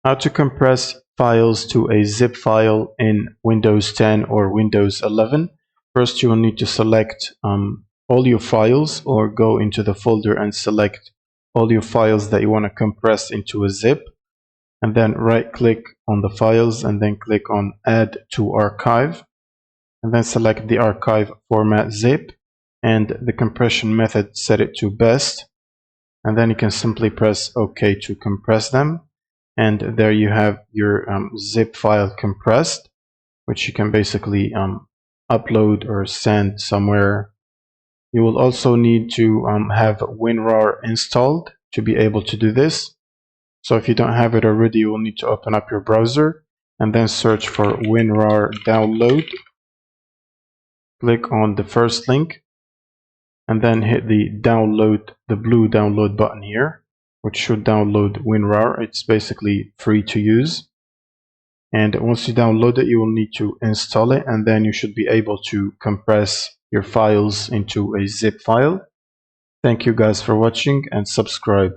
How to compress files to a zip file in Windows 10 or Windows 11. First, you will need to select all your files, or go into the folder and select all your files that you want to compress into a zip. And then right click on the files and then click on Add to Archive. And then select the archive format zip, and the compression method, set it to best. And then you can simply press OK to compress them. And there you have your zip file compressed, which you can basically upload or send somewhere. You will also need to have WinRAR installed to be able to do this. So if you don't have it already, you will need to open up your browser and then search for WinRAR download. Click on the first link and then hit the blue download button here, which should download WinRAR. It's basically free to use. And once you download it, you will need to install it, and then you should be able to compress your files into a zip file. Thank you guys for watching, and subscribe.